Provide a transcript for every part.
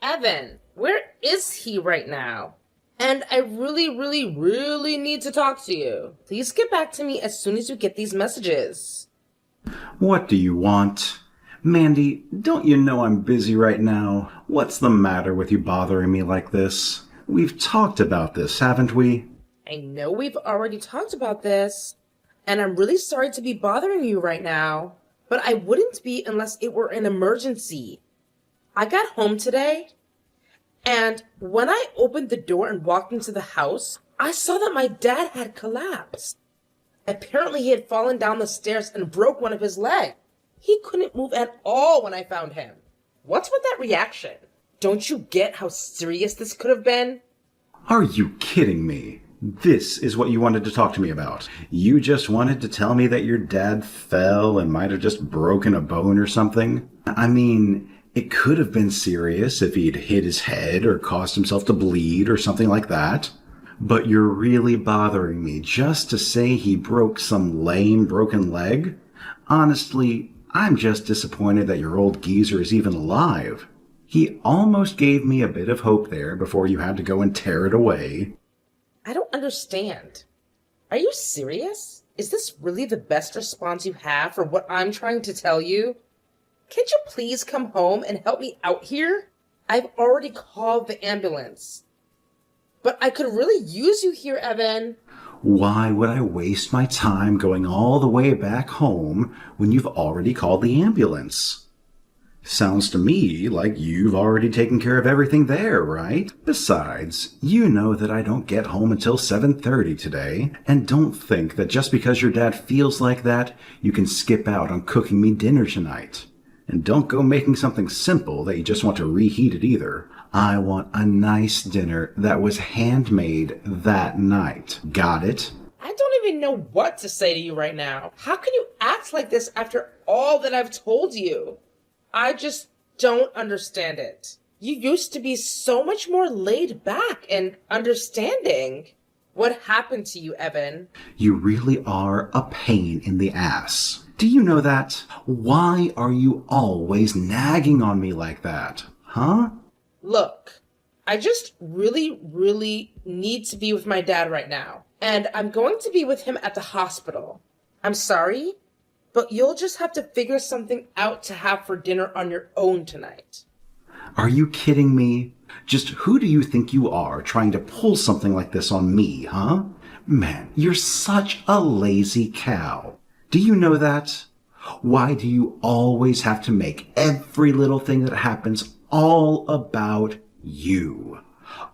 Evan, where is he right now? And I really need to talk to you. Please get back to me as soon as you get these messages. What do you want? Mandy, don't you know I'm busy right now? What's the matter with you bothering me like this? We've talked about this, haven't we? I know we've already talked about this, and I'm really sorry to be bothering you right now, but I wouldn't be unless it were an emergency. I got home today, and when I opened the door and walked into the house, I saw that my dad had collapsed. Apparently he had fallen down the stairs and broke one of his legs. He couldn't move at all when I found him. What's with that reaction? Don't you get how serious this could have been? Are you kidding me? This is what you wanted to talk to me about. You just wanted to tell me that your dad fell and might have just broken a bone or something? I mean, it could have been serious if he'd hit his head or caused himself to bleed or something like that. But you're really bothering me just to say he broke some lame broken leg? Honestly, I'm just disappointed that your old geezer is even alive. He almost gave me a bit of hope there before you had to go and tear it away. I don't understand. Are you serious? Is this really the best response you have for what I'm trying to tell you? Can't you please come home and help me out here? I've already called the ambulance. But I could really use you here, Evan. Why would I waste my time going all the way back home when you've already called the ambulance? Sounds to me like you've already taken care of everything there, right? Besides, you know that I don't get home until 7:30 today, and don't think that just because your dad feels like that, you can skip out on cooking me dinner tonight. And don't go making something simple that you just want to reheat it either. I want a nice dinner that was handmade that night. Got it? I don't even know what to say to you right now. How can you act like this after all that I've told you? I just don't understand it. You used to be so much more laid back and understanding. What happened to you, Evan? You really are a pain in the ass. Do you know that? Why are you always nagging on me like that? Huh? Look, I just really need to be with my dad right now. And I'm going to be with him at the hospital. I'm sorry, but you'll just have to figure something out to have for dinner on your own tonight. Are you kidding me? Just who do you think you are trying to pull something like this on me, huh? Man, you're such a lazy cow. Do you know that? Why do you always have to make every little thing that happens all about you?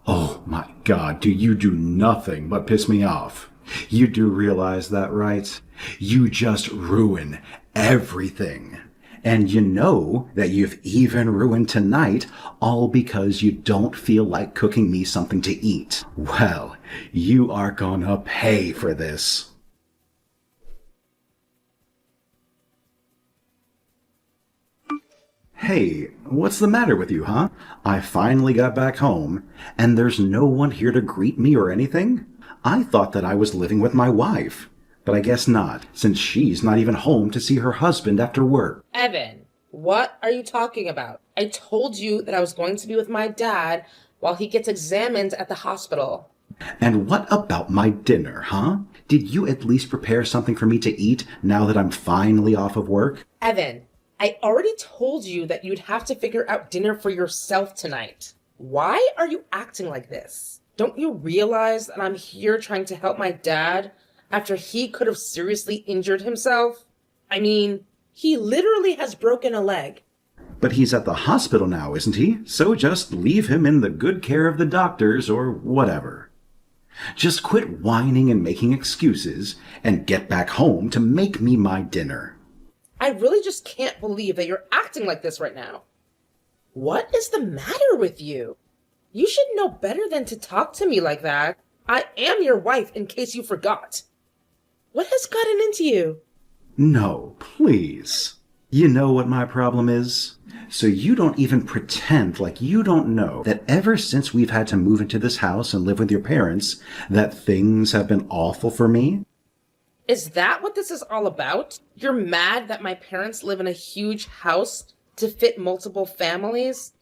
Oh my God, do you do nothing but piss me off? You do realize that, right? You just ruin everything. And you know that you've even ruined tonight, all because you don't feel like cooking me something to eat. Well, you are gonna pay for this. Hey, what's the matter with you, huh? I finally got back home, and there's no one here to greet me or anything? I thought that I was living with my wife. But I guess not, since she's not even home to see her husband after work. Evan, what are you talking about? I told you that I was going to be with my dad while he gets examined at the hospital. And what about my dinner, huh? Did you at least prepare something for me to eat now that I'm finally off of work? Evan, I already told you that you'd have to figure out dinner for yourself tonight. Why are you acting like this? Don't you realize that I'm here trying to help my dad after he could have seriously injured himself? I mean, he literally has broken a leg. But he's at the hospital now, isn't he? So just leave him in the good care of the doctors or whatever. Just quit whining and making excuses and get back home to make me my dinner. I really just can't believe that you're acting like this right now. What is the matter with you? You should know better than to talk to me like that. I am your wife, in case you forgot. What has gotten into you? No, please. You know what my problem is? So you don't even pretend like you don't know that ever since we've had to move into this house and live with your parents, that things have been awful for me? Is that what this is all about? You're mad that my parents live in a huge house to fit multiple families?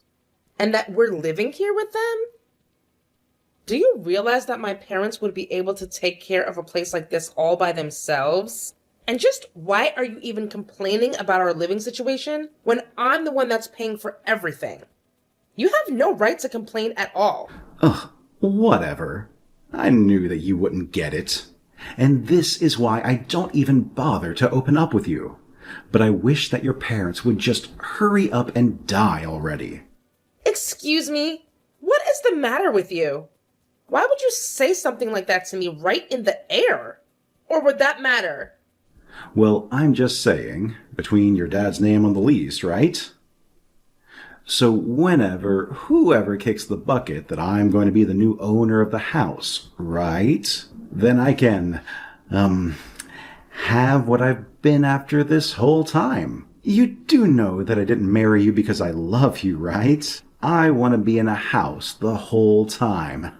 and that we're living here with them? Do you realize that my parents would be able to take care of a place like this all by themselves? And just why are you even complaining about our living situation when I'm the one that's paying for everything? You have no right to complain at all. Ugh, whatever. I knew that you wouldn't get it. And this is why I don't even bother to open up with you. But I wish that your parents would just hurry up and die already. Excuse me? What is the matter with you? Why would you say something like that to me right in the air? Or would that matter? Well, I'm just saying, between your dad's name on the lease, right? So whoever kicks the bucket that I'm going to be the new owner of the house, right? Then I can, have what I've been after this whole time. You do know that I didn't marry you because I love you, right? I want to be in a house the whole time.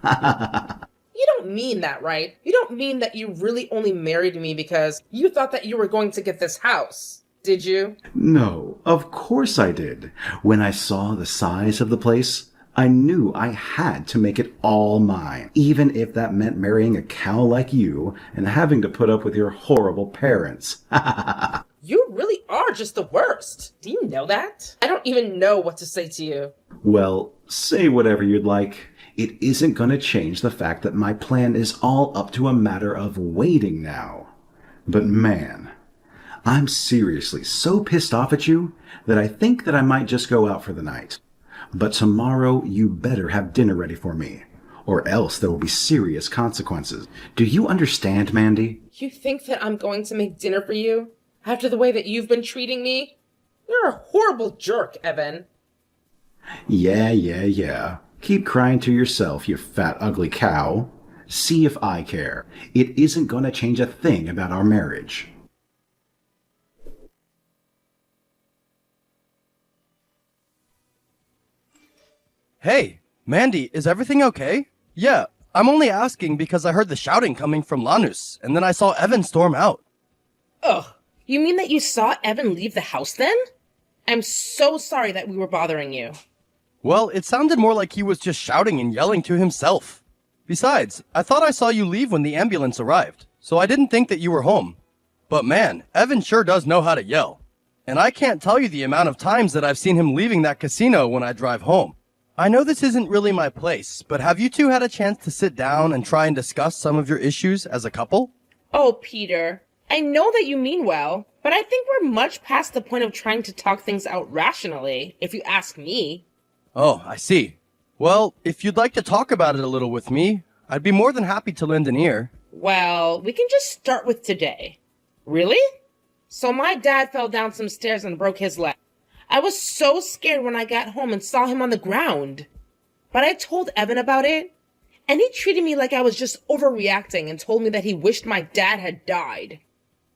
You don't mean that, right? You don't mean that you really only married me because you thought that you were going to get this house, did you? No, of course I did. When I saw the size of the place, I knew I had to make it all mine, even if that meant marrying a cow like you and having to put up with your horrible parents. You really are just the worst. Do you know that? I don't even know what to say to you. Well, say whatever you'd like. It isn't going to change the fact that my plan is all up to a matter of waiting now. But man, I'm seriously so pissed off at you that I think that I might just go out for the night. But tomorrow you better have dinner ready for me, or else there will be serious consequences. Do you understand, Mandy? You think that I'm going to make dinner for you after the way that you've been treating me? You're a horrible jerk, Evan. Yeah. Keep crying to yourself, you fat, ugly cow. See if I care. It isn't going to change a thing about our marriage. Hey, Mandy, is everything okay? Yeah, I'm only asking because I heard the shouting coming from Lanus, and then I saw Evan storm out. Ugh, you mean that you saw Evan leave the house then? I'm so sorry that we were bothering you. Well, it sounded more like he was just shouting and yelling to himself. Besides, I thought I saw you leave when the ambulance arrived, so I didn't think that you were home. But man, Evan sure does know how to yell. And I can't tell you the amount of times that I've seen him leaving that casino when I drive home. I know this isn't really my place, but have you two had a chance to sit down and try and discuss some of your issues as a couple? Oh, Peter, I know that you mean well, but I think we're much past the point of trying to talk things out rationally, if you ask me. Oh, I see. Well, if you'd like to talk about it a little with me, I'd be more than happy to lend an ear. Well, we can just start with today. Really? So my dad fell down some stairs and broke his leg. I was so scared when I got home and saw him on the ground. But I told Evan about it, and he treated me like I was just overreacting and told me that he wished my dad had died.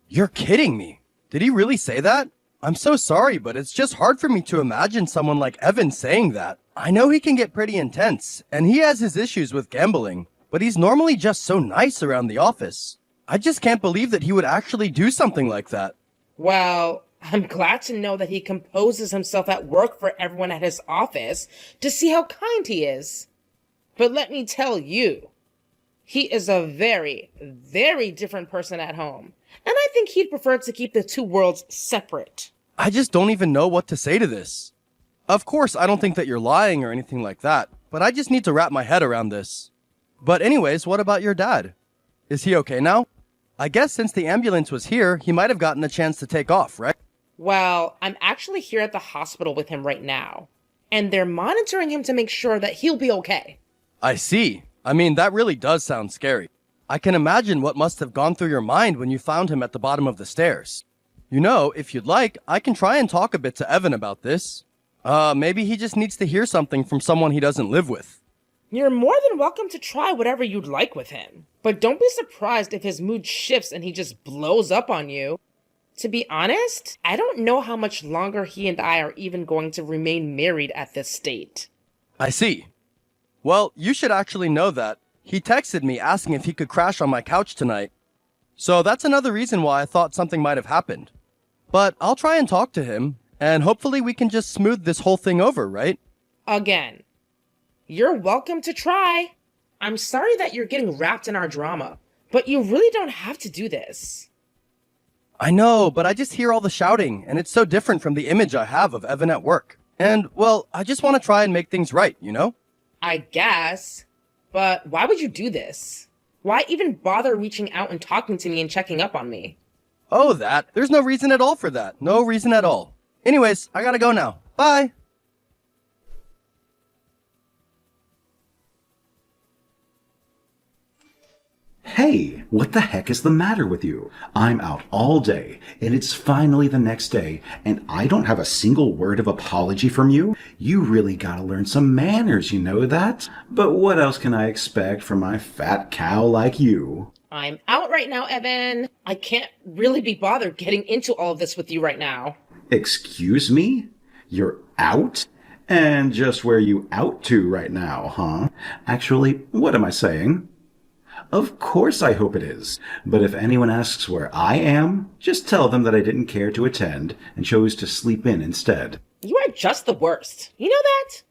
You're kidding me. Did he really say that? I'm so sorry, but it's just hard for me to imagine someone like Evan saying that. I know he can get pretty intense, and he has his issues with gambling, but he's normally just so nice around the office. I just can't believe that he would actually do something like that. Well, I'm glad to know that he composes himself at work for everyone at his office to see how kind he is. But let me tell you, he is a very, very different person at home. And I think he'd prefer to keep the two worlds separate. I just don't even know what to say to this. Of course, I don't think that you're lying or anything like that, but I just need to wrap my head around this. But anyways, what about your dad? Is he okay now? I guess since the ambulance was here, he might have gotten a chance to take off, right? Well, I'm actually here at the hospital with him right now, and they're monitoring him to make sure that he'll be okay. I see. I mean, that really does sound scary. I can imagine what must have gone through your mind when you found him at the bottom of the stairs. You know, if you'd like, I can try and talk a bit to Evan about this. Maybe he just needs to hear something from someone he doesn't live with. You're more than welcome to try whatever you'd like with him, but don't be surprised if his mood shifts and he just blows up on you. To be honest, I don't know how much longer he and I are even going to remain married at this state. I see. Well, you should actually know that. He texted me asking if he could crash on my couch tonight. So that's another reason why I thought something might have happened. But I'll try and talk to him, and hopefully we can just smooth this whole thing over, right? Again. You're welcome to try. I'm sorry that you're getting wrapped in our drama, but you really don't have to do this. I know, but I just hear all the shouting, and it's so different from the image I have of Evan at work. And, well, I just want to try and make things right, you know? I guess. But why would you do this? Why even bother reaching out and talking to me and checking up on me? Oh, that. There's no reason at all for that. No reason at all. Anyways, I gotta go now. Bye! Hey, what the heck is the matter with you? I'm out all day, and it's finally the next day, and I don't have a single word of apology from you? You really gotta learn some manners, you know that? But what else can I expect from my fat cow like you? I'm out right now, Evan. I can't really be bothered getting into all of this with you right now. Excuse me? You're out? And just where you out to right now, huh? Actually, what am I saying? Of course I hope it is. But if anyone asks where I am, just tell them that I didn't care to attend and chose to sleep in instead. You are just the worst. You know that?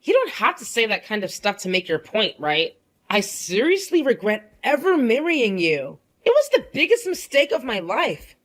You don't have to say that kind of stuff to make your point, right? I seriously regret ever marrying you. It was the biggest mistake of my life.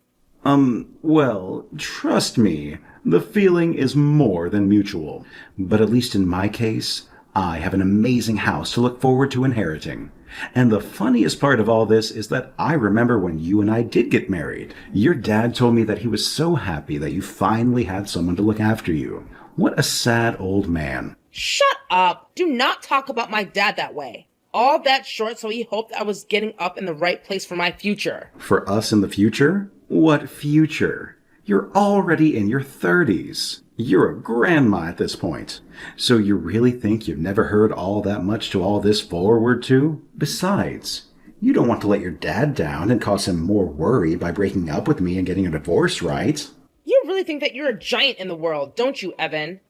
Well, trust me, the feeling is more than mutual. But at least in my case, I have an amazing house to look forward to inheriting. And the funniest part of all this is that I remember when you and I did get married. Your dad told me that he was so happy that you finally had someone to look after you. What a sad old man. Shut up! Do not talk about my dad that way. All that short so he hoped I was getting up in the right place for my future. For us in the future? What future? You're already in your 30s. You're a grandma at this point. So you really think you've never heard all that much to all this forward to? Besides, you don't want to let your dad down and cause him more worry by breaking up with me and getting a divorce, right? You really think that you're a giant in the world, don't you, Evan?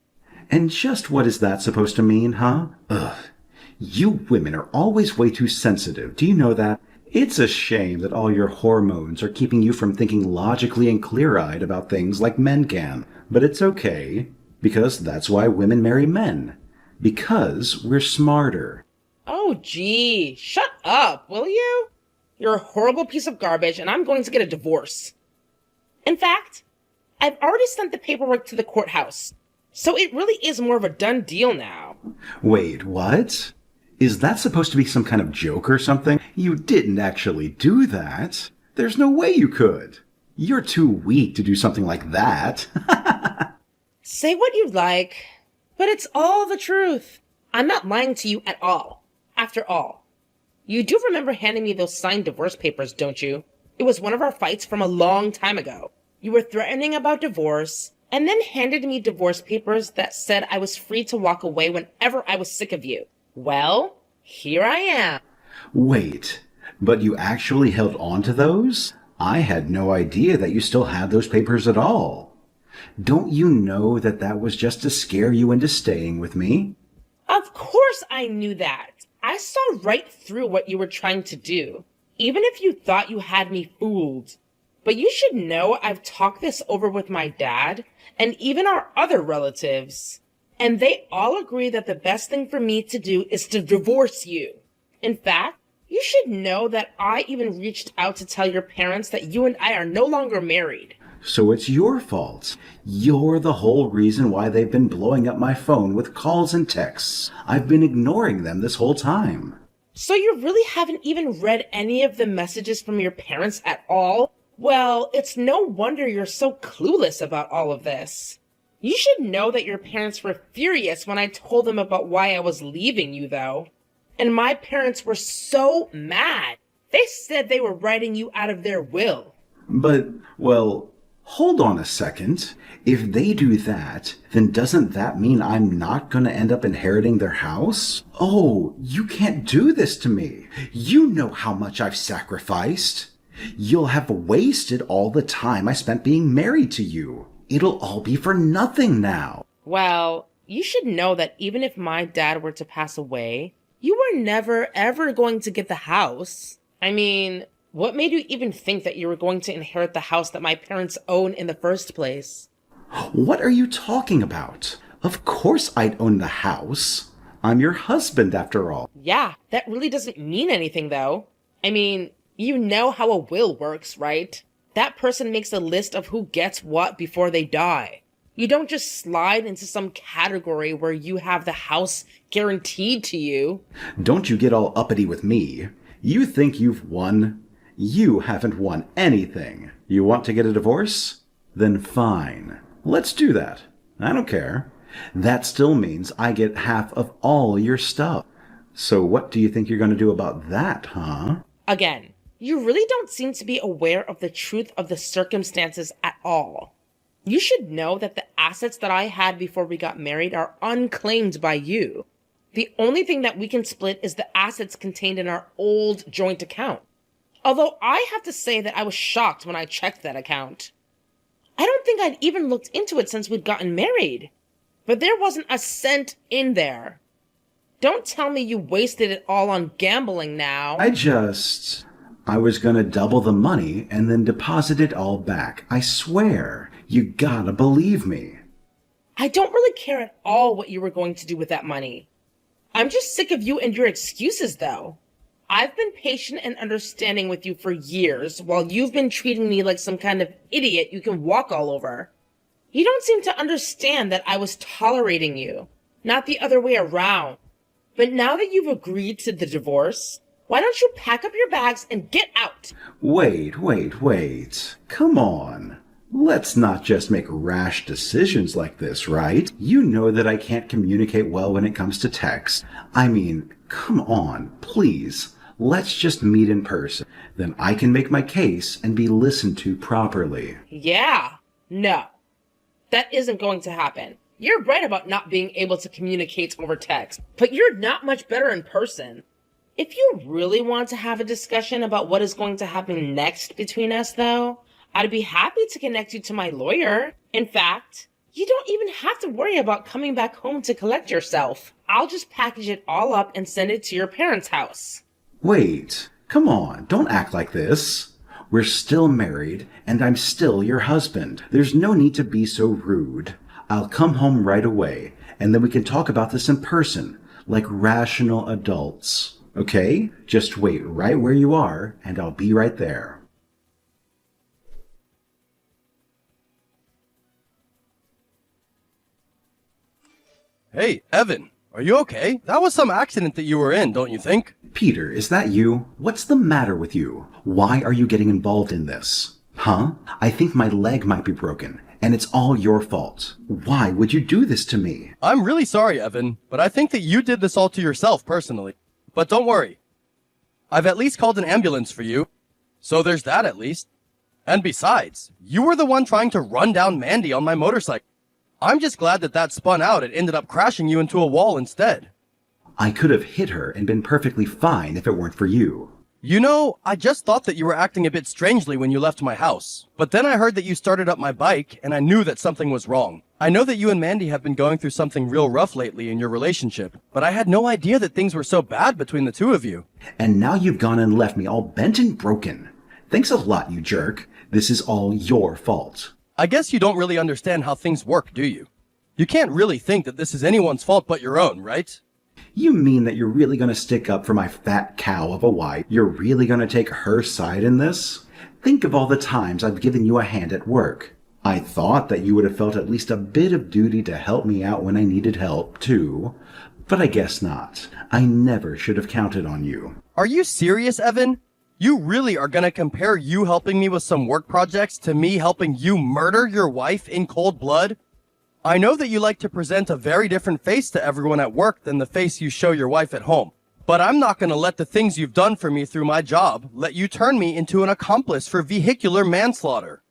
And just what is that supposed to mean, huh? Ugh. You women are always way too sensitive. Do you know that? It's a shame that all your hormones are keeping you from thinking logically and clear-eyed about things like men can. But it's okay, because that's why women marry men. Because we're smarter. Oh, gee. Shut up, will you? You're a horrible piece of garbage, and I'm going to get a divorce. In fact, I've already sent the paperwork to the courthouse, so it really is more of a done deal now. Wait, what? Is that supposed to be some kind of joke or something? You didn't actually do that. There's no way you could. You're too weak to do something like that. Say what you like, but it's all the truth. I'm not lying to you at all. After all, you do remember handing me those signed divorce papers, don't you? It was one of our fights from a long time ago. You were threatening about divorce, and then handed me divorce papers that said I was free to walk away whenever I was sick of you. Well, here I am. Wait, but you actually held on to those? I had no idea that you still had those papers at all. Don't you know that that was just to scare you into staying with me? Of course I knew that. I saw right through what you were trying to do, even if you thought you had me fooled. But you should know I've talked this over with my dad and even our other relatives. And they all agree that the best thing for me to do is to divorce you. In fact, you should know that I even reached out to tell your parents that you and I are no longer married. So it's your fault. You're the whole reason why they've been blowing up my phone with calls and texts. I've been ignoring them this whole time. So you really haven't even read any of the messages from your parents at all? Well, it's no wonder you're so clueless about all of this. You should know that your parents were furious when I told them about why I was leaving you, though. And my parents were so mad. They said they were writing you out of their will. But, well, hold on a second. If they do that, then doesn't that mean I'm not going to end up inheriting their house? Oh, you can't do this to me. You know how much I've sacrificed. You'll have wasted all the time I spent being married to you. It'll all be for nothing now. Well, you should know that even if my dad were to pass away, you were never, ever going to get the house. I mean, what made you even think that you were going to inherit the house that my parents own in the first place? What are you talking about? Of course I'd own the house. I'm your husband, after all. Yeah, that really doesn't mean anything, though. I mean, you know how a will works, right? That person makes a list of who gets what before they die. You don't just slide into some category where you have the house guaranteed to you. Don't you get all uppity with me. You think you've won? You haven't won anything. You want to get a divorce? Then fine. Let's do that. I don't care. That still means I get half of all your stuff. So what do you think you're going to do about that, huh? Again, you really don't seem to be aware of the truth of the circumstances at all. You should know that the assets that I had before we got married are unclaimed by you. The only thing that we can split is the assets contained in our old joint account. Although I have to say that I was shocked when I checked that account. I don't think I'd even looked into it since we'd gotten married. But there wasn't a cent in there. Don't tell me you wasted it all on gambling now. I was gonna double the money and then deposit it all back. I swear. You gotta believe me. I don't really care at all what you were going to do with that money. I'm just sick of you and your excuses, though. I've been patient and understanding with you for years, while you've been treating me like some kind of idiot you can walk all over. You don't seem to understand that I was tolerating you, not the other way around. But now that you've agreed to the divorce, why don't you pack up your bags and get out? Wait. Come on. Let's not just make rash decisions like this, right? You know that I can't communicate well when it comes to text. I mean, come on, please. Let's just meet in person. Then I can make my case and be listened to properly. Yeah, no. That isn't going to happen. You're right about not being able to communicate over text, but you're not much better in person. If you really want to have a discussion about what is going to happen next between us, though, I'd be happy to connect you to my lawyer. In fact, you don't even have to worry about coming back home to collect yourself. I'll just package it all up and send it to your parents' house. Wait, come on, don't act like this. We're still married, and I'm still your husband. There's no need to be so rude. I'll come home right away, and then we can talk about this in person, like rational adults. Okay? Just wait right where you are, and I'll be right there. Hey, Evan, are you okay? That was some accident that you were in, don't you think? Peter, is that you? What's the matter with you? Why are you getting involved in this? Huh? I think my leg might be broken, and it's all your fault. Why would you do this to me? I'm really sorry, Evan, but I think that you did this all to yourself personally. But don't worry. I've at least called an ambulance for you. So there's that at least. And besides, you were the one trying to run down Mandy on my motorcycle. I'm just glad that that spun out and ended up crashing you into a wall instead. I could have hit her and been perfectly fine if it weren't for you. You know, I just thought that you were acting a bit strangely when you left my house. But then I heard that you started up my bike, and I knew that something was wrong. I know that you and Mandy have been going through something real rough lately in your relationship, but I had no idea that things were so bad between the two of you. And now you've gone and left me all bent and broken. Thanks a lot, you jerk. This is all your fault. I guess you don't really understand how things work, do you? You can't really think that this is anyone's fault but your own, right? You mean that you're really going to stick up for my fat cow of a wife? You're really going to take her side in this? Think of all the times I've given you a hand at work. I thought that you would have felt at least a bit of duty to help me out when I needed help, too. But I guess not. I never should have counted on you. Are you serious, Evan? You really are gonna compare you helping me with some work projects to me helping you murder your wife in cold blood? I know that you like to present a very different face to everyone at work than the face you show your wife at home. But I'm not gonna let the things you've done for me through my job let you turn me into an accomplice for vehicular manslaughter.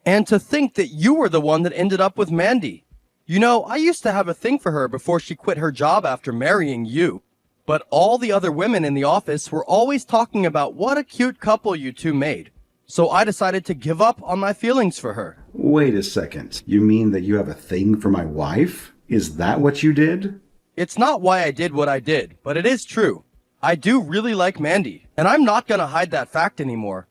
And to think that you were the one that ended up with Mandy. You know, I used to have a thing for her before she quit her job after marrying you. But all the other women in the office were always talking about what a cute couple you two made. So I decided to give up on my feelings for her. Wait a second. You mean that you have a thing for my wife? Is that what you did? It's not why I did what I did, but it is true. I do really like Mandy, and I'm not gonna hide that fact anymore.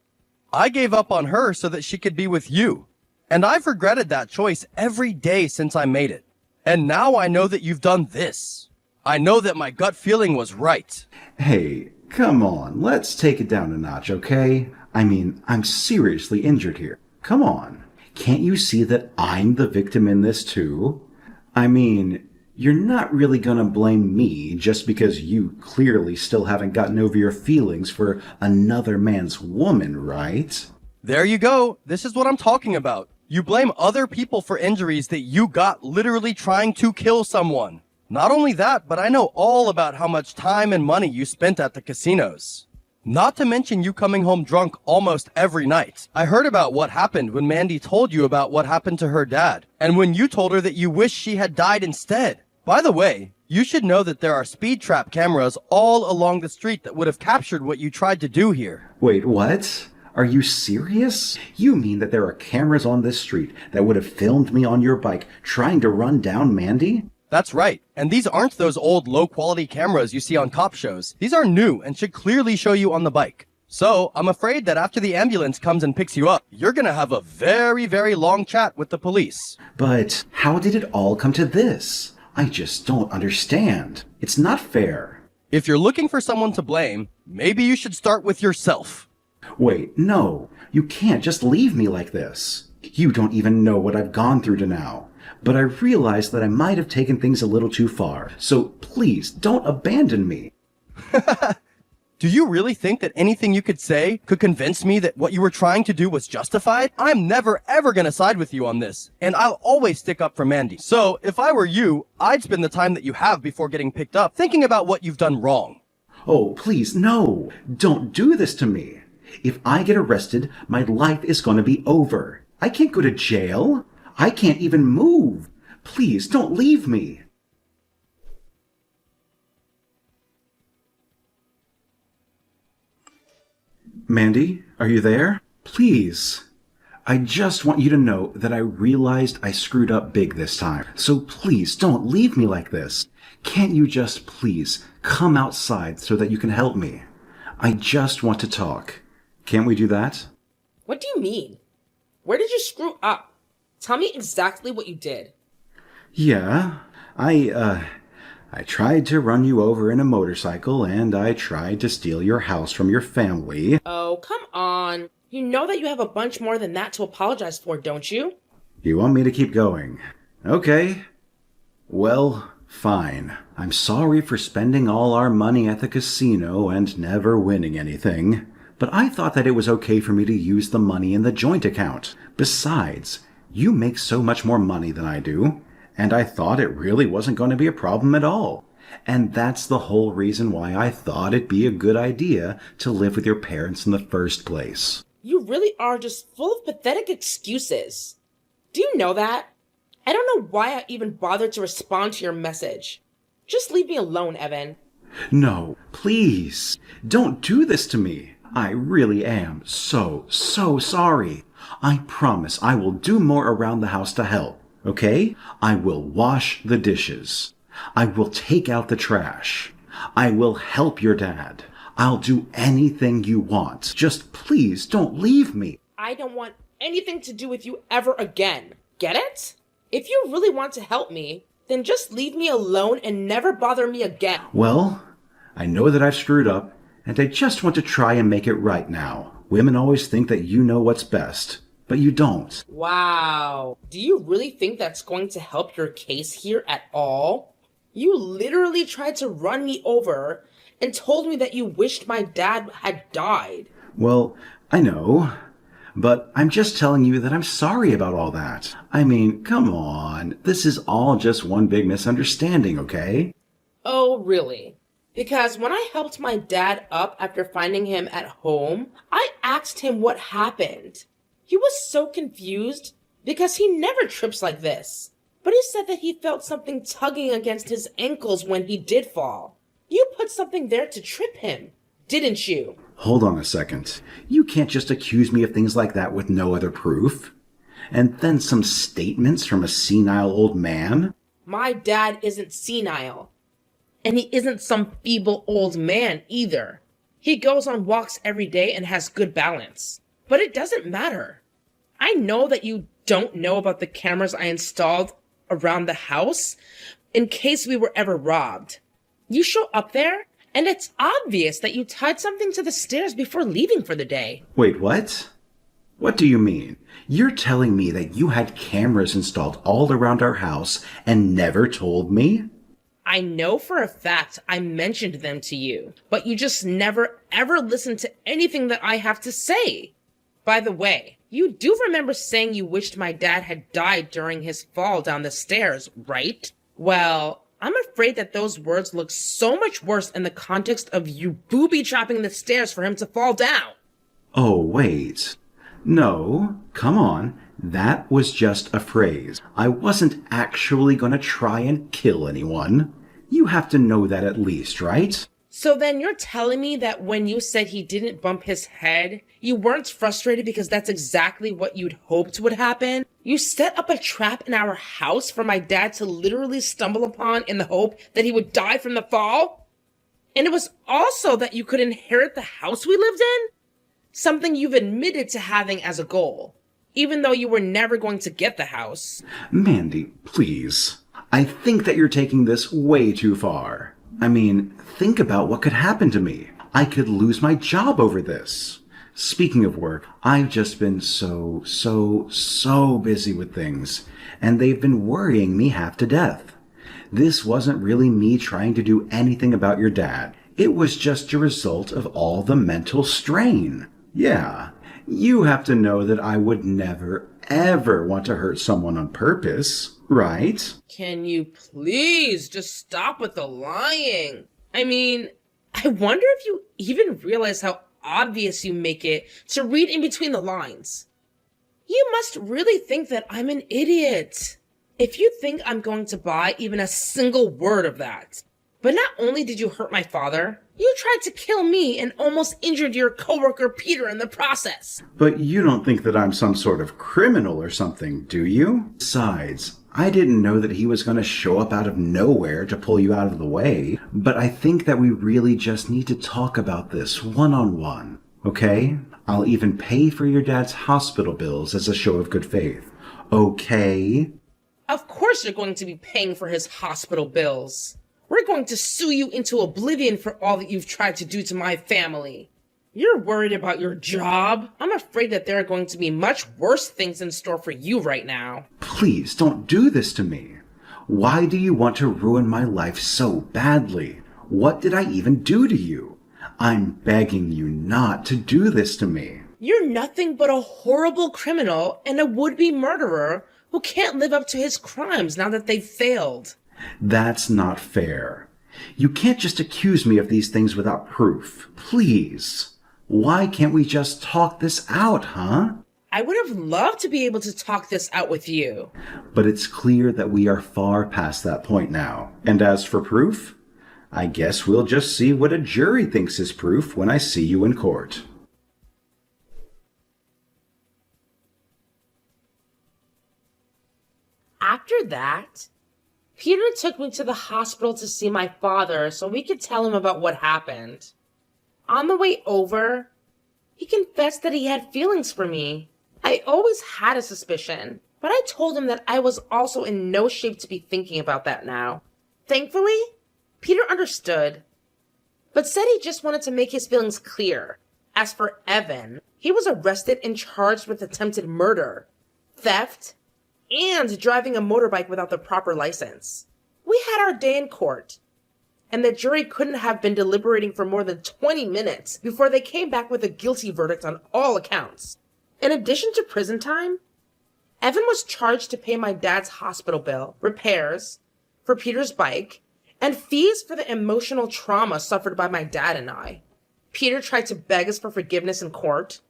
I gave up on her so that she could be with you. And I've regretted that choice every day since I made it. And now I know that you've done this. I know that my gut feeling was right. Hey, come on, let's take it down a notch, okay? I mean, I'm seriously injured here. Come on. Can't you see that I'm the victim in this too? I mean, you're not really gonna blame me just because you clearly still haven't gotten over your feelings for another man's woman, right? There you go. This is what I'm talking about. You blame other people for injuries that you got literally trying to kill someone. Not only that, but I know all about how much time and money you spent at the casinos. Not to mention you coming home drunk almost every night. I heard about what happened when Mandy told you about what happened to her dad, and when you told her that you wish she had died instead. By the way, you should know that there are speed trap cameras all along the street that would have captured what you tried to do here. Wait, what? Are you serious? You mean that there are cameras on this street that would have filmed me on your bike trying to run down Mandy? That's right. And these aren't those old low-quality cameras you see on cop shows. These are new and should clearly show you on the bike. So, I'm afraid that after the ambulance comes and picks you up, you're gonna have a very, very long chat with the police. But how did it all come to this? I just don't understand. It's not fair. If you're looking for someone to blame, maybe you should start with yourself. Wait, no. You can't just leave me like this. You don't even know what I've gone through to now. But I realized that I might have taken things a little too far. So please, don't abandon me. Do you really think that anything you could say could convince me that what you were trying to do was justified? I'm never ever gonna side with you on this, and I'll always stick up for Mandy. So, if I were you, I'd spend the time that you have before getting picked up thinking about what you've done wrong. Oh, please, no. Don't do this to me. If I get arrested, my life is going to be over. I can't go to jail. I can't even move. Please, don't leave me. Mandy, are you there? Please. I just want you to know that I realized I screwed up big this time. So please, don't leave me like this. Can't you just please come outside so that you can help me? I just want to talk. Can't we do that? What do you mean? Where did you screw up? Tell me exactly what you did. Yeah, I tried to run you over in a motorcycle, and I tried to steal your house from your family. Oh, come on. You know that you have a bunch more than that to apologize for, don't you? You want me to keep going? Okay. Well, fine. I'm sorry for spending all our money at the casino and never winning anything. But I thought that it was okay for me to use the money in the joint account. Besides, you make so much more money than I do, and I thought it really wasn't going to be a problem at all. And that's the whole reason why I thought it'd be a good idea to live with your parents in the first place. You really are just full of pathetic excuses. Do you know that? I don't know why I even bothered to respond to your message. Just leave me alone, Evan. No, please, don't do this to me. I really am so sorry. I promise I will do more around the house to help, okay? I will wash the dishes. I will take out the trash. I will help your dad. I'll do anything you want. Just please don't leave me. I don't want anything to do with you ever again. Get it? If you really want to help me, then just leave me alone and never bother me again. Well, I know that I've screwed up, and I just want to try and make it right now. Women always think that you know what's best, but you don't. Wow. Do you really think that's going to help your case here at all? You literally tried to run me over and told me that you wished my dad had died. Well, I know, but I'm just telling you that I'm sorry about all that. I mean, come on. This is all just one big misunderstanding, okay? Oh, really? Because when I helped my dad up after finding him at home, I asked him what happened. He was so confused because he never trips like this. But he said that he felt something tugging against his ankles when he did fall. You put something there to trip him, didn't you? Hold on a second. You can't just accuse me of things like that with no other proof. And then some statements from a senile old man? My dad isn't senile. And he isn't some feeble old man either. He goes on walks every day and has good balance. But it doesn't matter. I know that you don't know about the cameras I installed around the house in case we were ever robbed. You show up there, and it's obvious that you tied something to the stairs before leaving for the day. Wait, what? What do you mean? You're telling me that you had cameras installed all around our house and never told me? I know for a fact I mentioned them to you, but you just never ever listened to anything that I have to say. By the way, you do remember saying you wished my dad had died during his fall down the stairs, right? Well, I'm afraid that those words look so much worse in the context of you booby-trapping the stairs for him to fall down. Oh, wait. No, come on. That was just a phrase. I wasn't actually going to try and kill anyone. You have to know that at least, right? So then you're telling me that when you said he didn't bump his head, you weren't frustrated because that's exactly what you'd hoped would happen? You set up a trap in our house for my dad to literally stumble upon in the hope that he would die from the fall? And it was also that you could inherit the house we lived in? Something you've admitted to having as a goal, even though you were never going to get the house. Mandy, please. I think that you're taking this way too far. I mean, think about what could happen to me. I could lose my job over this. Speaking of work, I've just been so busy with things, and they've been worrying me half to death. This wasn't really me trying to do anything about your dad. It was just a result of all the mental strain. Yeah, you have to know that I would never, ever want to hurt someone on purpose, right? Can you please just stop with the lying? I mean, I wonder if you even realize how obvious you make it to read in between the lines. You must really think that I'm an idiot if you think I'm going to buy even a single word of that. But not only did you hurt my father, you tried to kill me and almost injured your coworker Peter in the process. But you don't think that I'm some sort of criminal or something, do you? Besides, I didn't know that he was going to show up out of nowhere to pull you out of the way. But I think that we really just need to talk about this one-on-one, okay? I'll even pay for your dad's hospital bills as a show of good faith, okay? Of course you're going to be paying for his hospital bills. We're going to sue you into oblivion for all that you've tried to do to my family. You're worried about your job? I'm afraid that there are going to be much worse things in store for you right now. Please don't do this to me. Why do you want to ruin my life so badly? What did I even do to you? I'm begging you not to do this to me. You're nothing but a horrible criminal and a would-be murderer who can't live up to his crimes now that they've failed. That's not fair. You can't just accuse me of these things without proof. Please. Why can't we just talk this out, huh? I would have loved to be able to talk this out with you. But it's clear that we are far past that point now. And as for proof, I guess we'll just see what a jury thinks is proof when I see you in court. After that, Peter took me to the hospital to see my father so we could tell him about what happened. On the way over, he confessed that he had feelings for me. I always had a suspicion, but I told him that I was also in no shape to be thinking about that now. Thankfully, Peter understood, but said he just wanted to make his feelings clear. As for Evan, he was arrested and charged with attempted murder, theft, and driving a motorbike without the proper license. We had our day in court, and the jury couldn't have been deliberating for more than 20 minutes before they came back with a guilty verdict on all accounts. In addition to prison time, Evan was charged to pay my dad's hospital bill, repairs for Peter's bike, and fees for the emotional trauma suffered by my dad and I. Peter tried to beg us for forgiveness in court,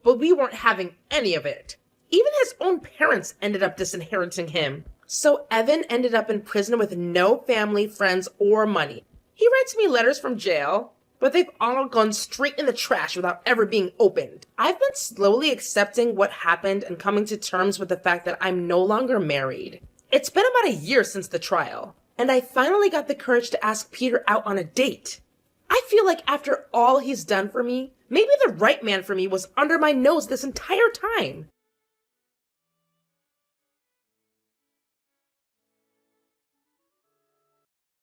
but we weren't having any of it. Even his own parents ended up disinheriting him. So Evan ended up in prison with no family, friends, or money. He writes me letters from jail, but they've all gone straight in the trash without ever being opened. I've been slowly accepting what happened and coming to terms with the fact that I'm no longer married. It's been about a year since the trial, and I finally got the courage to ask Peter out on a date. I feel like after all he's done for me, maybe the right man for me was under my nose this entire time.